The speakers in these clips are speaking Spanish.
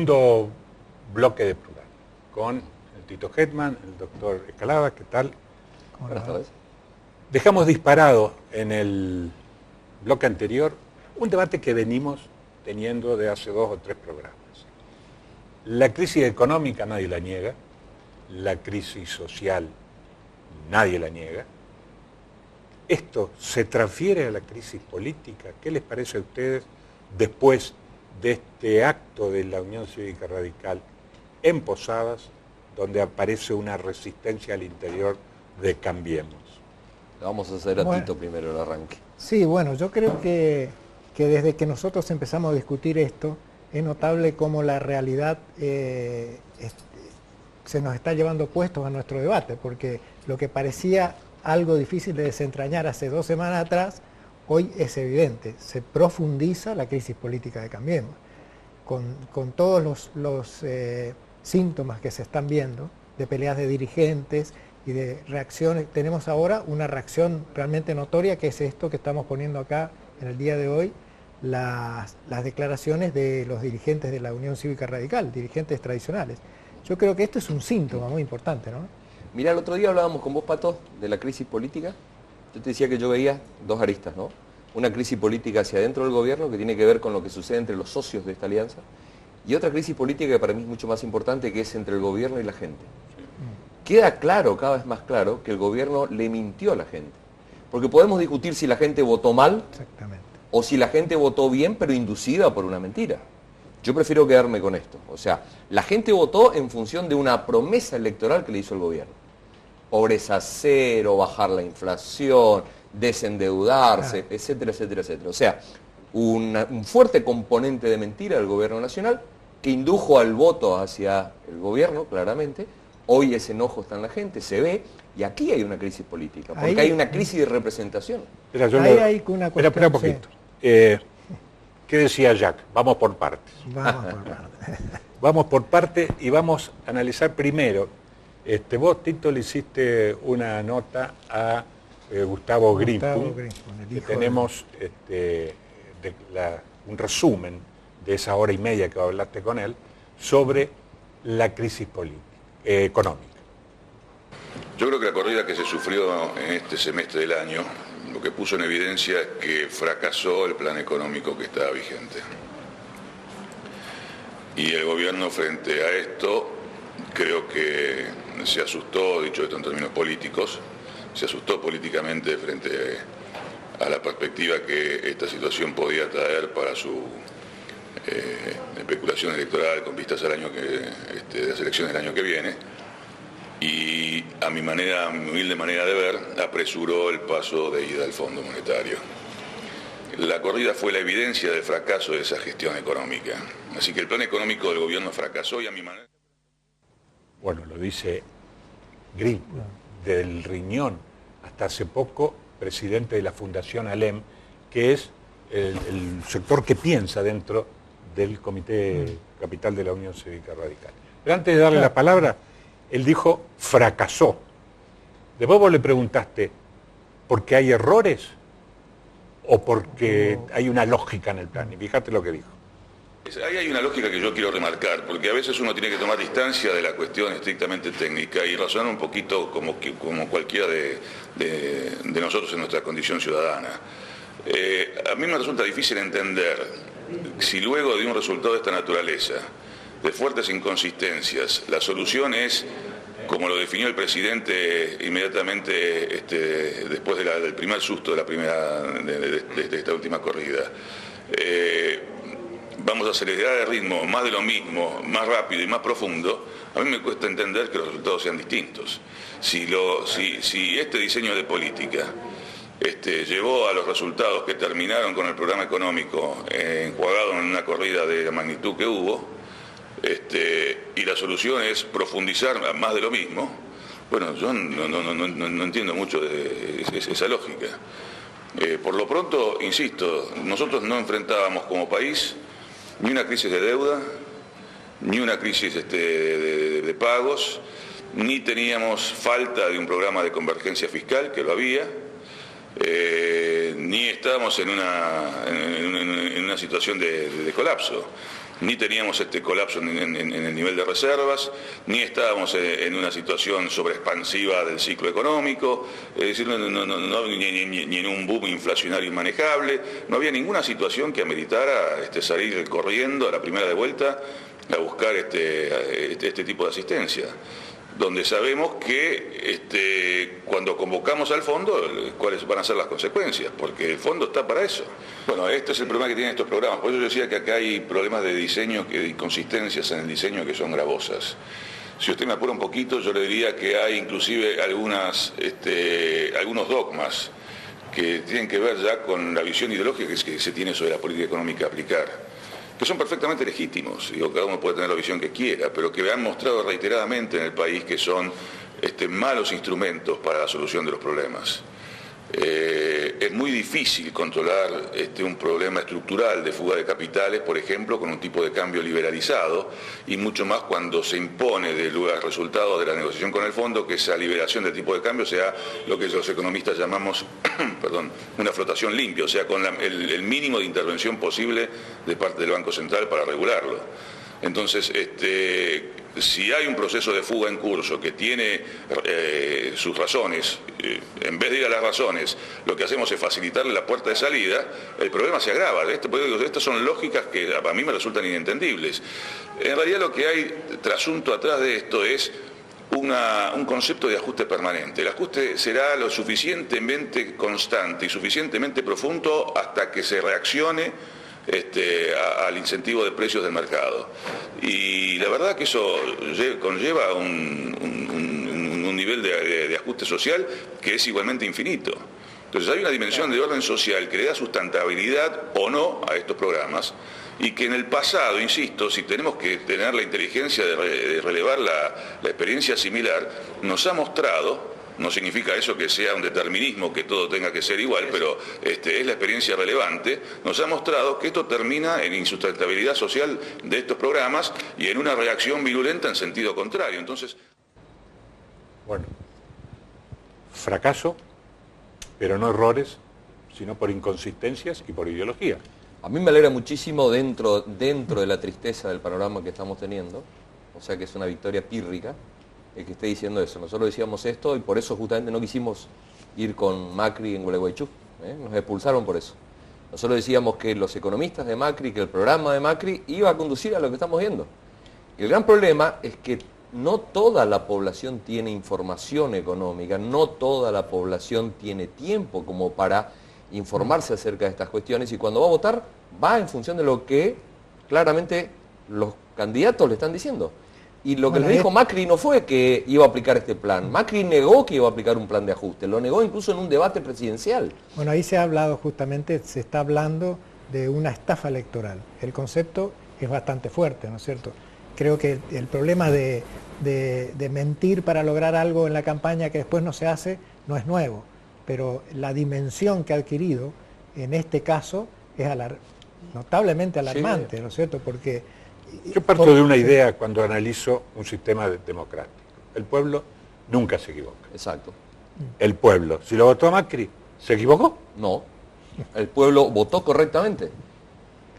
segundo bloque de programa con el Tito Hetman, el doctor Escalada, ¿qué tal? Buenas tardes. Dejamos disparado en el bloque anterior un debate que venimos teniendo de hace 2 o 3 programas. La crisis económica nadie la niega, la crisis social nadie la niega. ¿Esto se transfiere a la crisis política? ¿Qué les parece a ustedes después de este acto de la Unión Cívica Radical en Posadas, donde aparece una resistencia al interior de Cambiemos? Vamos a hacer a Tito primero el arranque. Sí, bueno, yo creo que desde que nosotros empezamos a discutir esto, es notable cómo la realidad se nos está llevando puestos a nuestro debate, porque lo que parecía algo difícil de desentrañar hace 2 semanas atrás, hoy es evidente. Se profundiza la crisis política de Cambiemos, con todos los síntomas que se están viendo, de peleas de dirigentes y de reacciones. Tenemos ahora una reacción realmente notoria, que es esto que estamos poniendo acá en el día de hoy, las declaraciones de los dirigentes de la Unión Cívica Radical, dirigentes tradicionales. Yo creo que esto es un síntoma muy importante, ¿no? Mirá, el otro día hablábamos con vos, Pato, de la crisis política. Yo te decía que yo veía 2 aristas, ¿no? Una crisis política hacia adentro del gobierno, que tiene que ver con lo que sucede entre los socios de esta alianza, y otra crisis política que para mí es mucho más importante, que es entre el gobierno y la gente. Queda claro, cada vez más claro, que el gobierno le mintió a la gente. Porque podemos discutir si la gente votó mal, o si la gente votó bien, pero inducida por una mentira. Yo prefiero quedarme con esto. O sea, la gente votó en función de una promesa electoral que le hizo el gobierno. Pobreza cero, bajar la inflación, desendeudarse, etcétera, etcétera, etcétera. O sea, un fuerte componente de mentira del gobierno nacional que indujo al voto hacia el gobierno, claramente. Hoy ese enojo está en la gente, se ve, y aquí hay una crisis política, porque hay una crisis de representación. Hay una cuestión. Espera un poquito. ¿Qué decía Jack? Vamos por partes. Vamos por partes. Vamos por partes y vamos a analizar primero. Vos, Tito, le hiciste una nota a Gustavo Grifo, que tenemos un resumen de esa hora y media que hablaste con él sobre la crisis económica. Yo creo que la corrida que se sufrió en este semestre del año, lo que puso en evidencia es que fracasó el plan económico que estaba vigente. Y el gobierno, frente a esto, creo que se asustó, dicho esto en términos políticos, se asustó políticamente frente a la perspectiva que esta situación podía traer para su especulación electoral con vistas al año de las elecciones del año que viene. Y a mi humilde manera de ver, apresuró el paso de ida al Fondo Monetario. La corrida fue la evidencia del fracaso de esa gestión económica. Así que el plan económico del gobierno fracasó y a mi manera... Bueno, lo dice Grifo, del Riñón, hasta hace poco presidente de la Fundación ALEM, que es el sector que piensa dentro del Comité Capital de la Unión Cívica Radical. Pero antes de darle la palabra, él dijo fracasó. Después vos le preguntaste, ¿por qué hay errores o porque hay una lógica en el plan? Y fíjate lo que dijo. Ahí hay una lógica que yo quiero remarcar, porque a veces uno tiene que tomar distancia de la cuestión estrictamente técnica y razonar un poquito como cualquiera de nosotros en nuestra condición ciudadana. A mí me resulta difícil entender si luego de un resultado de esta naturaleza, de fuertes inconsistencias, la solución es, como lo definió el presidente inmediatamente después del primer susto de esta última corrida, vamos a acelerar el ritmo, más de lo mismo, más rápido y más profundo. A mí me cuesta entender que los resultados sean distintos. Si este diseño de política llevó a los resultados que terminaron con el programa económico enjuagado en una corrida de la magnitud que hubo, y la solución es profundizar más de lo mismo, bueno, yo no entiendo mucho de esa lógica. Por lo pronto, insisto, nosotros no enfrentábamos como país ni una crisis de deuda, ni una crisis de pagos, ni teníamos falta de un programa de convergencia fiscal, que lo había, ni estábamos en una situación de colapso. ni teníamos este colapso en el nivel de reservas, ni estábamos en una situación sobreexpansiva del ciclo económico, es decir, ni en un boom inflacionario inmanejable, no había ninguna situación que ameritara salir corriendo a la primera de vuelta a buscar este tipo de asistencia, donde sabemos que cuando convocamos al fondo, cuáles van a ser las consecuencias, porque el fondo está para eso. Bueno, este es el problema que tienen estos programas, por eso yo decía que acá hay problemas de diseño, inconsistencias en el diseño que son gravosas. Si usted me apura un poquito, yo le diría que hay inclusive algunos dogmas que tienen que ver ya con la visión ideológica que se tiene sobre la política económica a aplicar, que son perfectamente legítimos, digo, cada uno puede tener la visión que quiera, pero que han mostrado reiteradamente en el país que son malos instrumentos para la solución de los problemas. Es muy difícil controlar un problema estructural de fuga de capitales, por ejemplo, con un tipo de cambio liberalizado, y mucho más cuando se impone de los resultados de la negociación con el fondo que esa liberación del tipo de cambio sea lo que los economistas llamamos una flotación limpia, o sea, con el mínimo de intervención posible de parte del Banco Central para regularlo. Entonces, si hay un proceso de fuga en curso que tiene sus razones, en vez de ir a las razones, lo que hacemos es facilitarle la puerta de salida, el problema se agrava. Estas son lógicas que a mí me resultan inentendibles. En realidad lo que hay trasunto atrás de esto es un concepto de ajuste permanente. El ajuste será lo suficientemente constante y suficientemente profundo hasta que se reaccione al incentivo de precios del mercado. Y la verdad que eso conlleva un nivel de ajuste social que es igualmente infinito. Entonces hay una dimensión de orden social que le da sustentabilidad o no a estos programas, y que en el pasado, insisto, si tenemos que tener la inteligencia de relevar la experiencia similar, nos ha mostrado. No significa eso que sea un determinismo, que todo tenga que ser igual, pero es la experiencia relevante. Nos ha mostrado que esto termina en insustentabilidad social de estos programas y en una reacción virulenta en sentido contrario. Entonces, bueno, fracaso, pero no errores, sino por inconsistencias y por ideología. A mí me alegra muchísimo dentro de la tristeza del panorama que estamos teniendo, o sea que es una victoria pírrica, el que esté diciendo eso. Nosotros decíamos esto y por eso justamente no quisimos ir con Macri en Gualeguaychú, nos expulsaron por eso. Nosotros decíamos que los economistas de Macri, que el programa de Macri iba a conducir a lo que estamos viendo. Y el gran problema es que no toda la población tiene información económica, no toda la población tiene tiempo como para informarse acerca de estas cuestiones, y cuando va a votar va en función de lo que claramente los candidatos le están diciendo. Y lo que le dijo Macri no fue que iba a aplicar este plan. Macri negó que iba a aplicar un plan de ajuste, lo negó incluso en un debate presidencial. Bueno, ahí se ha hablado justamente, se está hablando de una estafa electoral. El concepto es bastante fuerte, ¿no es cierto? Creo que el problema de mentir para lograr algo en la campaña que después no se hace no es nuevo, pero la dimensión que ha adquirido en este caso es notablemente alarmante, sí, ¿no es cierto? Porque yo parto de una idea cuando analizo un sistema democrático. El pueblo nunca se equivoca. Exacto. El pueblo, si lo votó a Macri, ¿se equivocó? No, el pueblo votó correctamente.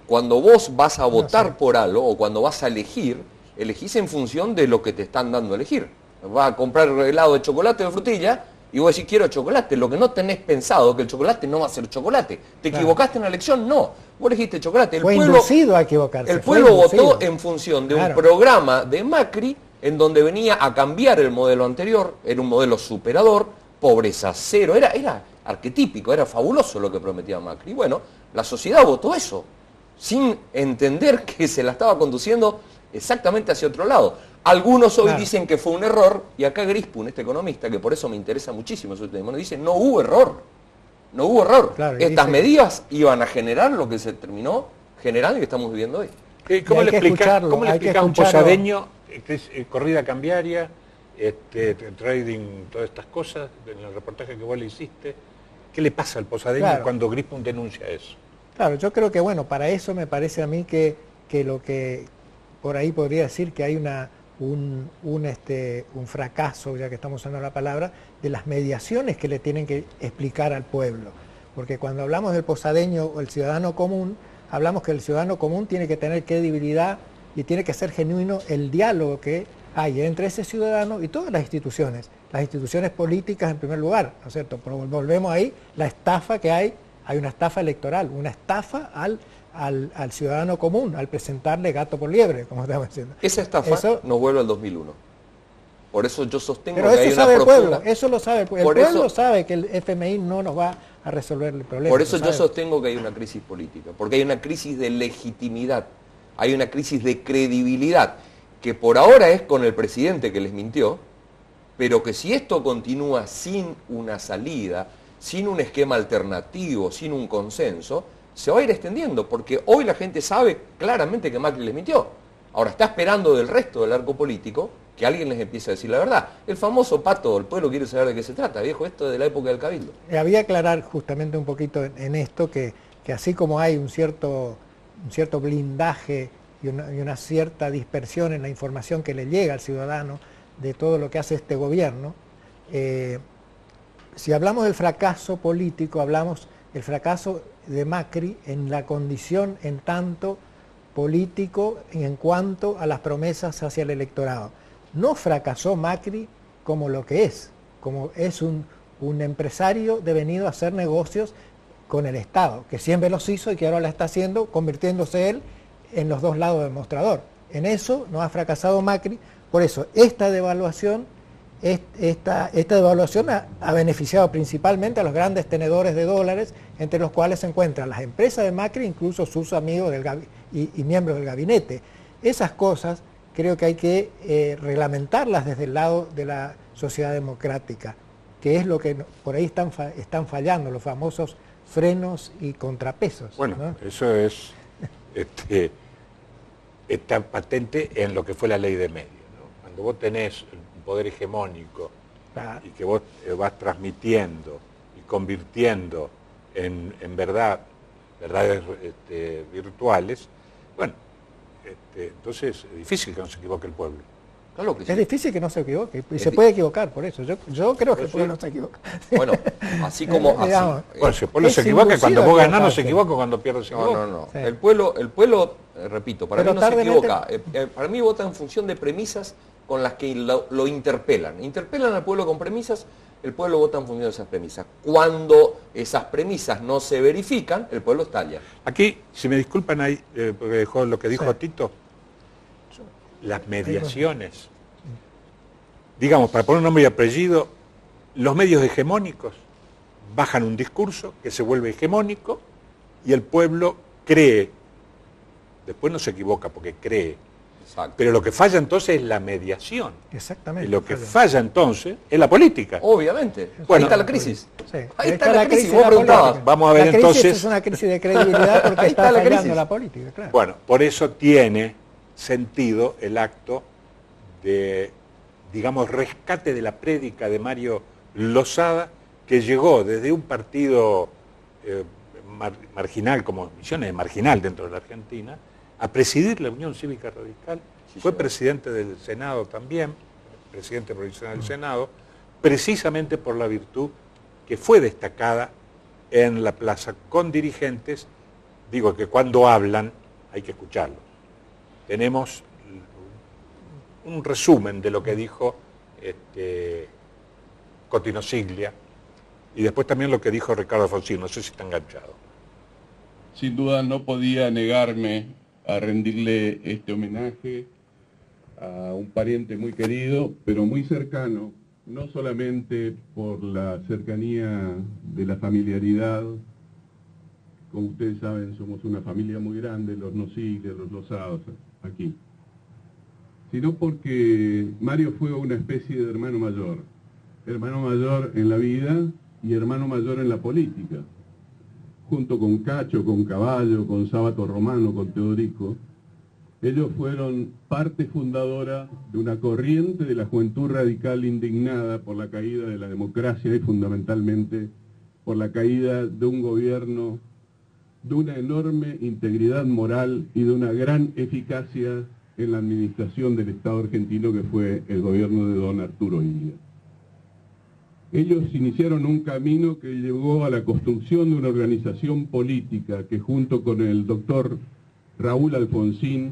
Cuando vos vas a votar por algo o cuando vas a elegir, elegís en función de lo que te están dando a elegir. Vas a comprar helado de chocolate o de frutilla y vos decís quiero chocolate. Lo que no tenés pensado que el chocolate no va a ser chocolate. ¿Te equivocaste en la elección? No. Vos elegiste chocolate. El pueblo inducido a equivocarse. El pueblo votó en función de un programa de Macri en donde venía a cambiar el modelo anterior. Era un modelo superador, pobreza cero. Era arquetípico, era fabuloso lo que prometía Macri. Y bueno, la sociedad votó eso, sin entender que se la estaba conduciendo exactamente hacia otro lado. Algunos hoy dicen que fue un error, y acá Grispun, este economista, que por eso me interesa muchísimo su tema, dice no hubo error. No hubo error. Claro, estas medidas iban a generar lo que se terminó generando y que estamos viviendo hoy. ¿Cómo le explicás a un posadeño corrida cambiaria, trading, todas estas cosas, en el reportaje que vos le hiciste? ¿Qué le pasa al posadeño cuando Grispun denuncia eso? Claro, yo creo que bueno, para eso me parece a mí que lo que por ahí podría decir que hay un fracaso, ya que estamos usando la palabra, de las mediaciones que le tienen que explicar al pueblo. Porque cuando hablamos del posadeño o el ciudadano común, hablamos que el ciudadano común tiene que tener credibilidad y tiene que ser genuino el diálogo que hay entre ese ciudadano y todas las instituciones políticas en primer lugar, ¿no es cierto? Pero volvemos ahí, la estafa que hay una estafa electoral, una estafa al ciudadano común, al presentarle gato por liebre, como estamos diciendo. Esa estafa nos vuelve al 2001. Por eso yo sostengo pero que hay una profunda... pueblo, eso lo sabe el pueblo. El pueblo sabe que el FMI no nos va a resolver el problema. Por eso yo sostengo que hay una crisis política, porque hay una crisis de legitimidad, hay una crisis de credibilidad, que por ahora es con el presidente que les mintió, pero que si esto continúa sin una salida, sin un esquema alternativo, sin un consenso, se va a ir extendiendo, porque hoy la gente sabe claramente que Macri les mintió. Ahora está esperando del resto del arco político que alguien les empiece a decir la verdad. El famoso pato, el pueblo quiere saber de qué se trata, viejo, esto es de la época del Cabildo. Había que aclarar justamente un poquito en esto que así como hay un cierto blindaje y una cierta dispersión en la información que le llega al ciudadano de todo lo que hace este gobierno, si hablamos del fracaso político, hablamos del fracaso de Macri en la condición en tanto político en cuanto a las promesas hacia el electorado. No fracasó Macri como lo que es, como es un empresario devenido a hacer negocios con el Estado, que siempre los hizo y que ahora la está haciendo, convirtiéndose él en los dos lados del mostrador. En eso no ha fracasado Macri, por eso esta devaluación ha beneficiado principalmente a los grandes tenedores de dólares, entre los cuales se encuentran las empresas de Macri, incluso sus amigos y miembros del gabinete. Esas cosas creo que hay que reglamentarlas desde el lado de la sociedad democrática, que es lo que por ahí están fallando, los famosos frenos y contrapesos. Bueno, ¿no? Eso es está patente en lo que fue la ley de medios, ¿no? Cuando vos tenés un poder hegemónico y que vos vas transmitiendo y convirtiendo en verdades virtuales, bueno, entonces es difícil que no se equivoque el pueblo. Claro que sí. Es difícil que no se equivoque, y se puede equivocar por eso. Yo creo que el pueblo no se equivoca. Bueno, así como... Digamos, Bueno, si el pueblo se equivoca, cuando vos ganás no se equivoca, cuando pierdes se equivoca. No. Sí. El pueblo, repito, para Pero mí no se tardemente- equivoca. Para mí vota en función de premisas con las que lo interpelan. Interpelan al pueblo con premisas, el pueblo vota en función de esas premisas. Cuando esas premisas no se verifican, el pueblo estalla. Aquí, si me disculpan ahí, porque dejó lo que dijo Sí. Tito, las mediaciones. Digamos, para poner nombre y apellido, los medios hegemónicos bajan un discurso que se vuelve hegemónico y el pueblo cree. Después no se equivoca porque cree. Exacto. Pero lo que falla entonces es la mediación. Exactamente. Y lo que falla entonces es la política. Obviamente. Bueno, ahí está la crisis. Sí. Ahí está la crisis. de Vos la preguntabas. política. Vamos a ver La crisis entonces- es una crisis de credibilidad porque Ahí está está la fallando crisis. la política, claro. Bueno, por eso tiene sentido el acto de, digamos, rescate de la prédica de Mario Losada, que llegó desde un partido marginal, como Misiones marginal dentro de la Argentina, a presidir la Unión Cívica Radical. Sí, Fue señor. presidente del Senado también, presidente provincial del Senado, precisamente por la virtud que fue destacada en la plaza con dirigentes. Digo que cuando hablan hay que escucharlos. Tenemos un resumen de lo que dijo Cotino Siglia y después también lo que dijo Ricardo Alfonsín, no sé si está enganchado. Sin duda no podía negarme a rendirle este homenaje a un pariente muy querido, pero muy cercano, no solamente por la cercanía de la familiaridad. Como ustedes saben, somos una familia muy grande, los Nosiglia, los Losados, aquí. Sino porque Mario fue una especie de hermano mayor en la vida y hermano mayor en la política. Junto con Cacho, con Caballo, con Sábato Romano, con Teodorico, ellos fueron parte fundadora de una corriente de la juventud radical indignada por la caída de la democracia y fundamentalmente por la caída de un gobierno de una enorme integridad moral y de una gran eficacia en la administración del Estado argentino, que fue el gobierno de don Arturo Illia. Ellos iniciaron un camino que llevó a la construcción de una organización política que junto con el doctor Raúl Alfonsín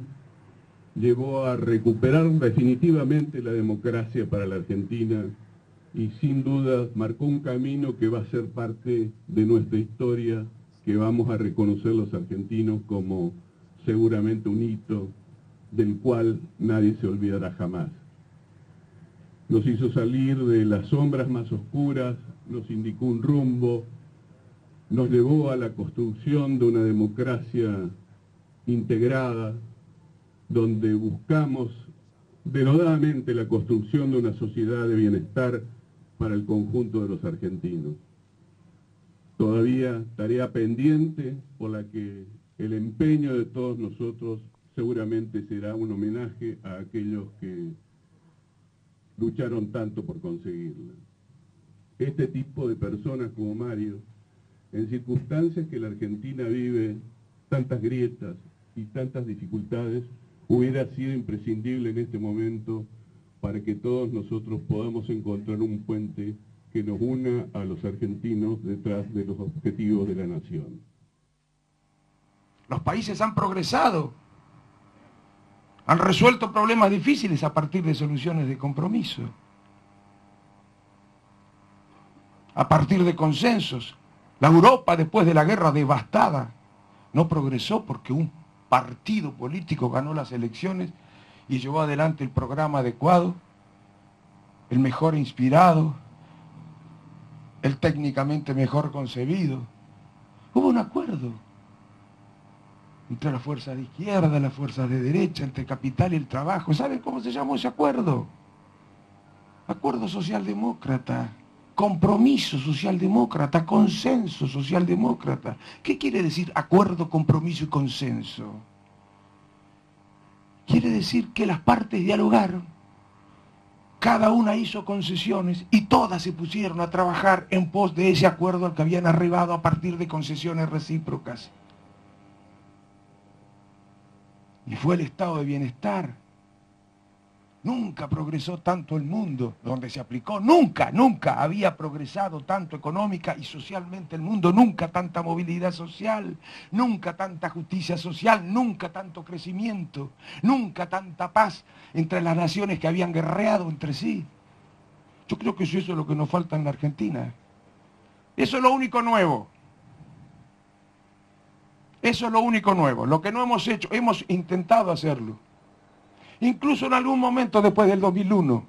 llevó a recuperar definitivamente la democracia para la Argentina y sin duda marcó un camino que va a ser parte de nuestra historia, que vamos a reconocer los argentinos como seguramente un hito del cual nadie se olvidará jamás. Nos hizo salir de las sombras más oscuras, nos indicó un rumbo, nos llevó a la construcción de una democracia integrada, donde buscamos denodadamente la construcción de una sociedad de bienestar para el conjunto de los argentinos. Todavía tarea pendiente por la que el empeño de todos nosotros seguramente será un homenaje a aquellos que lucharon tanto por conseguirla. Este tipo de personas como Mario, en circunstancias que la Argentina vive tantas grietas y tantas dificultades, hubiera sido imprescindible en este momento para que todos nosotros podamos encontrar un puente que nos una a los argentinos detrás de los objetivos de la nación. Los países han progresado, han resuelto problemas difíciles a partir de soluciones de compromiso, a partir de consensos. La Europa, después de la guerra devastada, no progresó porque un partido político ganó las elecciones y llevó adelante el programa adecuado, el mejor inspirado, el técnicamente mejor concebido. Hubo un acuerdo entre las fuerzas de izquierda, las fuerzas de derecha, entre el capital y el trabajo. ¿Saben cómo se llamó ese acuerdo? Acuerdo socialdemócrata, compromiso socialdemócrata, consenso socialdemócrata. ¿Qué quiere decir acuerdo, compromiso y consenso? Quiere decir que las partes dialogaron, cada una hizo concesiones y todas se pusieron a trabajar en pos de ese acuerdo al que habían arribado a partir de concesiones recíprocas. Y fue el estado de bienestar. Nunca progresó tanto el mundo donde se aplicó, nunca había progresado tanto económica y socialmente el mundo, nunca tanta movilidad social, nunca tanta justicia social, nunca tanto crecimiento, nunca tanta paz entre las naciones que habían guerreado entre sí. Yo creo que eso es lo que nos falta en la Argentina. Eso es lo único nuevo. Eso es lo único nuevo. Lo que no hemos hecho, hemos intentado hacerlo. Incluso en algún momento después del 2001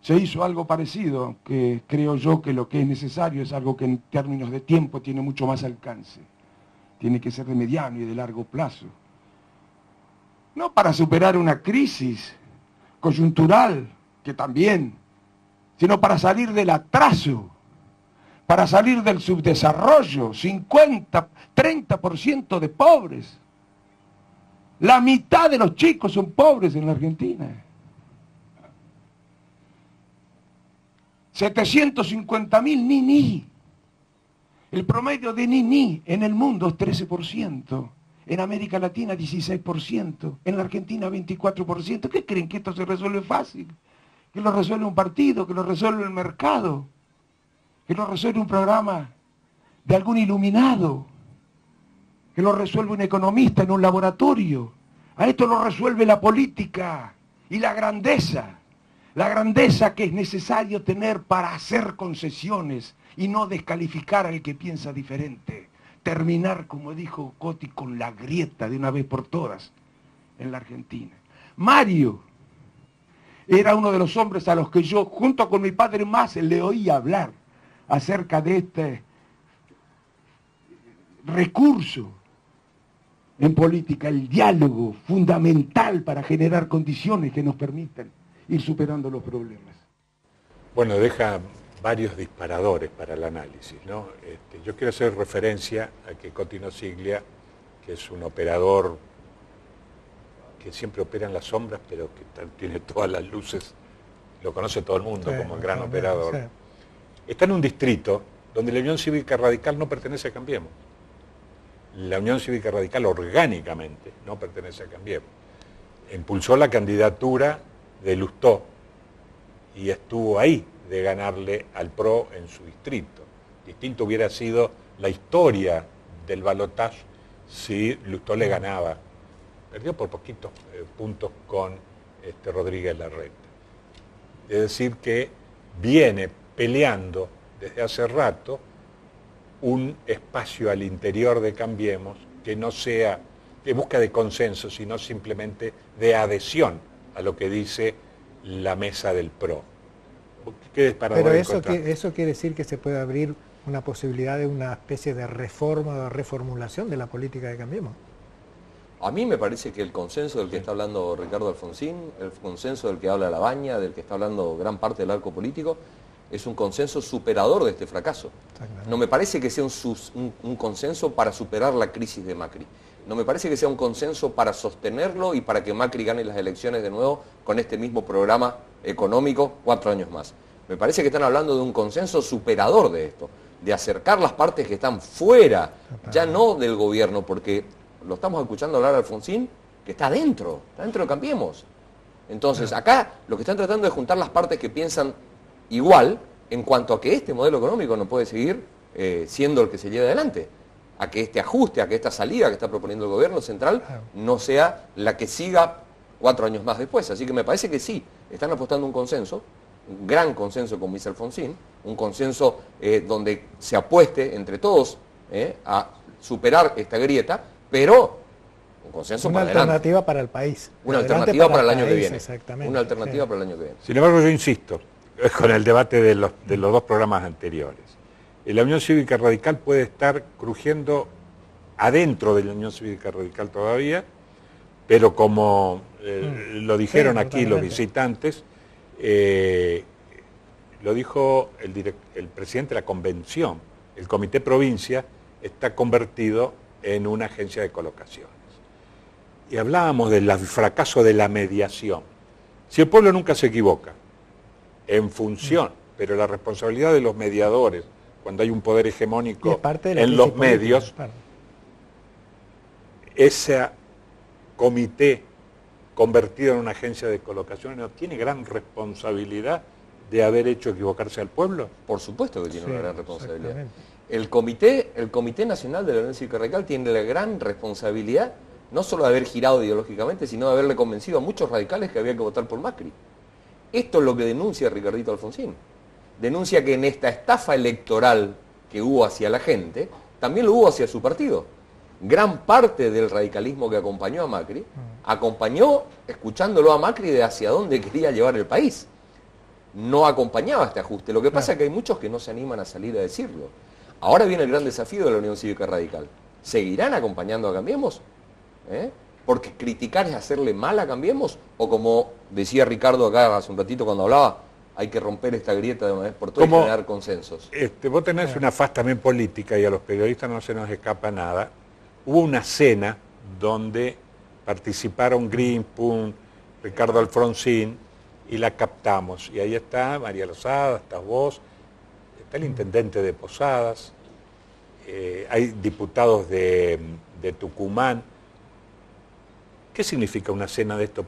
se hizo algo parecido, aunque creo yo que lo que es necesario es algo que en términos de tiempo tiene mucho más alcance. Tiene que ser de mediano y de largo plazo. No para superar una crisis coyuntural, que también, sino para salir del atraso, para salir del subdesarrollo. 30% de pobres. La mitad de los chicos son pobres en la Argentina. 750.000 ni. El promedio de ni en el mundo es 13%. En América Latina 16%. En la Argentina 24%. ¿Qué creen? ¿Que esto se resuelve fácil? ¿Que lo resuelve un partido? ¿Que lo resuelve el mercado? ¿Que lo resuelve un programa de algún iluminado? ¿Que lo resuelve un economista en un laboratorio? A esto lo resuelve la política y la grandeza que es necesario tener para hacer concesiones y no descalificar al que piensa diferente. Terminar, como dijo Coti, con la grieta de una vez por todas en la Argentina. Mario era uno de los hombres a los que yo, junto con mi padre más, le oía hablar acerca de este recurso en política, el diálogo fundamental para generar condiciones que nos permitan ir superando los problemas. Bueno, deja varios disparadores para el análisis, ¿no? Yo quiero hacer referencia a que Coti Nosiglia, que es un operador que siempre opera en las sombras, pero que tiene todas las luces, lo conoce todo el mundo como el gran operador, sí. Está en un distrito donde la Unión Cívica Radical no pertenece a Cambiemos. La Unión Cívica Radical orgánicamente no pertenece a Cambiemos. Impulsó la candidatura de Lustó y estuvo ahí de ganarle al PRO en su distrito. Distinto hubiera sido la historia del balotaje si Lustó le ganaba. Perdió por poquitos puntos con Rodríguez Larreta. Es decir, que viene peleando desde hace rato un espacio al interior de Cambiemos que no sea de busca de consenso, sino simplemente de adhesión a lo que dice la mesa del PRO. Pero eso quiere decir que se puede abrir una posibilidad de una especie de reforma o de reformulación de la política de Cambiemos. A mí me parece que el consenso del que está hablando Ricardo Alfonsín, el consenso del que habla Labaña, del que está hablando gran parte del arco político, es un consenso superador de este fracaso. No me parece que sea un consenso para superar la crisis de Macri. No me parece que sea un consenso para sostenerlo y para que Macri gane las elecciones de nuevo con este mismo programa económico 4 años más. Me parece que están hablando de un consenso superador de esto, de acercar las partes que están fuera, ya no del gobierno, porque lo estamos escuchando hablar a Alfonsín, que está dentro de Cambiemos. Entonces, acá lo que están tratando es juntar las partes que piensan igual en cuanto a que este modelo económico no puede seguir siendo el que se lleve adelante, a que este ajuste, a que esta salida que está proponiendo el gobierno central no sea la que siga 4 años más después. Así que me parece que sí, están apostando un consenso, un gran consenso como dice Alfonsín, un consenso donde se apueste entre todos a superar esta grieta, pero un consenso para adelante. Una alternativa para el país. Una alternativa para el año que viene. Exactamente. Una alternativa para el año que viene. Sin embargo, yo insisto, con el debate de los 2 programas anteriores. La Unión Cívica Radical puede estar crujiendo adentro de la Unión Cívica Radical todavía, pero como lo dijeron aquí los visitantes, lo dijo el presidente de la convención, el Comité Provincia está convertido en una agencia de colocaciones. Y hablábamos del fracaso de la mediación. Si el pueblo nunca se equivoca, en función, pero la responsabilidad de los mediadores, cuando hay un poder hegemónico en los medios, ese comité convertido en una agencia de colocaciones no tiene gran responsabilidad de haber hecho equivocarse al pueblo. Por supuesto que tiene una gran responsabilidad. El Comité Nacional de la Unión Cívica Radical tiene la gran responsabilidad no solo de haber girado ideológicamente, sino de haberle convencido a muchos radicales que había que votar por Macri. Esto es lo que denuncia Ricardito Alfonsín. Denuncia que en esta estafa electoral que hubo hacia la gente, también lo hubo hacia su partido. Gran parte del radicalismo que acompañó a Macri, acompañó escuchándolo a Macri de hacia dónde quería llevar el país. No acompañaba este ajuste. Lo que pasa es que hay muchos que no se animan a salir a decirlo. Ahora viene el gran desafío de la Unión Cívica Radical. ¿Seguirán acompañando a Cambiemos? Porque criticar es hacerle mal a Cambiemos, o como decía Ricardo acá hace un ratito cuando hablaba, hay que romper esta grieta de una vez por todas y generar consensos. Vos tenés una faz también política y a los periodistas no se nos escapa nada. Hubo una cena donde participaron Green, Pun, Ricardo Alfonsín y la captamos. Y ahí está María Lozada, estás vos, está el intendente de Posadas, hay diputados de Tucumán. ¿Qué significa una cena de esto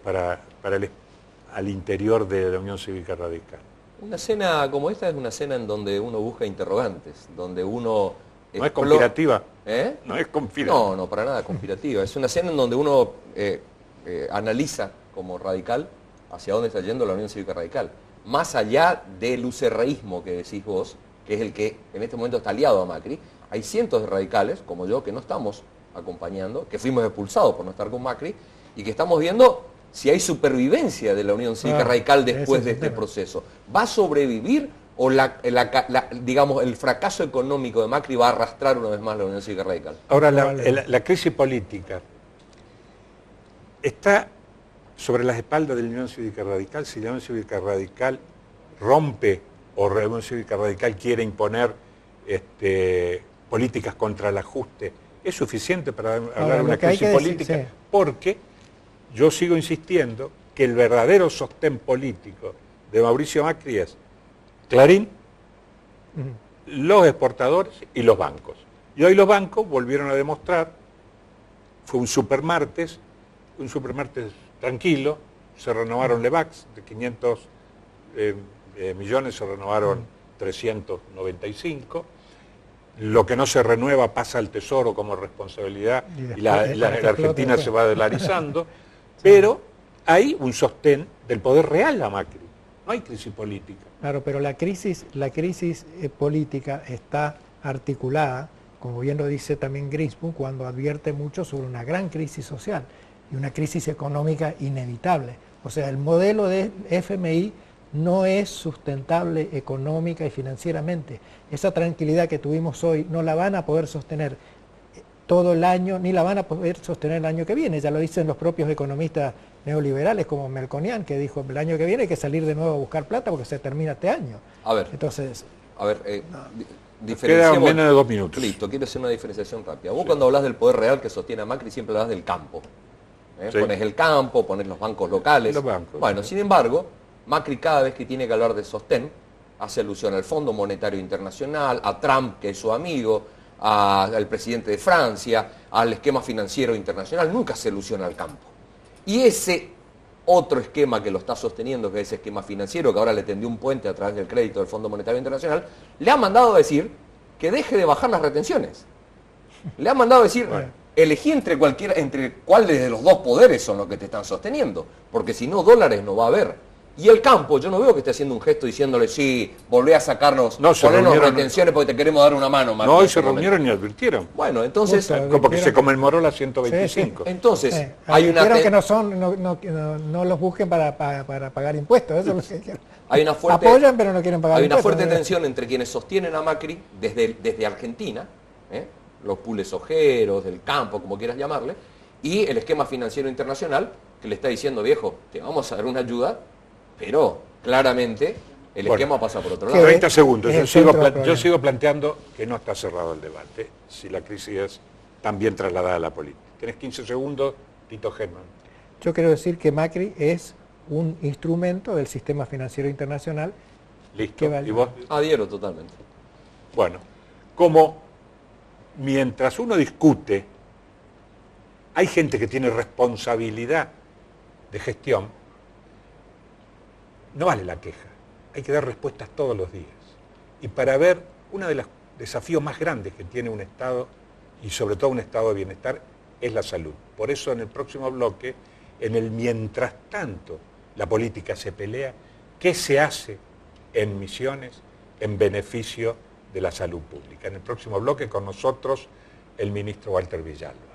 al interior de la Unión Cívica Radical? Una cena como esta es una cena en donde uno busca interrogantes, donde uno... ¿No es conspirativa? No es conspirativa. No, para nada conspirativa. Es una cena en donde uno analiza como radical hacia dónde está yendo la Unión Cívica Radical. Más allá del ucerreísmo que decís vos, que es el que en este momento está aliado a Macri, hay cientos de radicales, como yo, que no estamos acompañando, que fuimos expulsados por no estar con Macri, y que estamos viendo si hay supervivencia de la Unión Cívica Radical después de este proceso. ¿Va a sobrevivir o digamos, el fracaso económico de Macri va a arrastrar una vez más la Unión Cívica Radical? Ahora, la crisis política está sobre las espaldas de la Unión Cívica Radical. Si la Unión Cívica Radical rompe o la Unión Cívica Radical quiere imponer políticas contra el ajuste, ¿es suficiente para hablar de una crisis política? Sí. Porque yo sigo insistiendo que el verdadero sostén político de Mauricio Macri es Clarín, los exportadores y los bancos. Y hoy los bancos volvieron a demostrar, fue un supermartes tranquilo, se renovaron Levax de 500 millones, se renovaron 395. Lo que no se renueva pasa al Tesoro como responsabilidad y la Argentina se va dolarizando. Pero hay un sostén del poder real a Macri. No hay crisis política. Claro, pero la crisis política está articulada, como bien lo dice también Greenspan, cuando advierte mucho sobre una gran crisis social y una crisis económica inevitable. O sea, el modelo de FMI no es sustentable económica y financieramente. Esa tranquilidad que tuvimos hoy no la van a poder sostener todo el año, ni la van a poder sostener el año que viene. Ya lo dicen los propios economistas neoliberales como Melconian, que dijo el año que viene hay que salir de nuevo a buscar plata porque se termina este año. A ver, entonces, quedan menos de 2 minutos. Listo, quiero hacer una diferenciación rápida. Vos cuando hablas del poder real que sostiene a Macri siempre hablas del campo. Sí. Pones el campo, pones los bancos locales. Los bancos, bueno, sin embargo, Macri cada vez que tiene que hablar de sostén, hace alusión al Fondo Monetario Internacional, a Trump, que es su amigo, al presidente de Francia, al esquema financiero internacional, nunca hace alusión al campo. Y ese otro esquema que lo está sosteniendo, que es ese esquema financiero, que ahora le tendió un puente a través del crédito del Fondo Monetario Internacional, le ha mandado a decir que deje de bajar las retenciones. Le ha mandado a decir, elegí entre cuáles de los dos poderes son los que te están sosteniendo, porque si no, dólares no va a haber. Y el campo, yo no veo que esté haciendo un gesto diciéndole, sí, volvé a sacarnos, ponernos retenciones porque te queremos dar una mano. No, hoy se reunieron y advirtieron. Bueno, entonces... Porque se conmemoró la 125. Sí. Entonces, hay una... que no los busquen para pagar impuestos, eso es lo que quieren. Hay una fuerte, apoyan, pero no quieren pagar hay impuestos. Hay una fuerte tensión entre quienes sostienen a Macri desde Argentina, los pules ojeros, del campo, como quieras llamarle, y el esquema financiero internacional, que le está diciendo, viejo, te vamos a dar una ayuda, pero claramente el esquema pasa por otro lado. 30 segundos. Yo sigo planteando que no está cerrado el debate, si la crisis es también trasladada a la política. Tienes 15 segundos, Tito Germán. Yo quiero decir que Macri es un instrumento del sistema financiero internacional. Listo. ¿Y vos? Adhiero totalmente. Bueno, como mientras uno discute, hay gente que tiene responsabilidad de gestión, no vale la queja, hay que dar respuestas todos los días. Y para ver, uno de los desafíos más grandes que tiene un Estado, y sobre todo un Estado de bienestar, es la salud. Por eso en el próximo bloque, en el mientras tanto la política se pelea, ¿qué se hace en Misiones en beneficio de la salud pública? En el próximo bloque con nosotros el ministro Walter Villalba.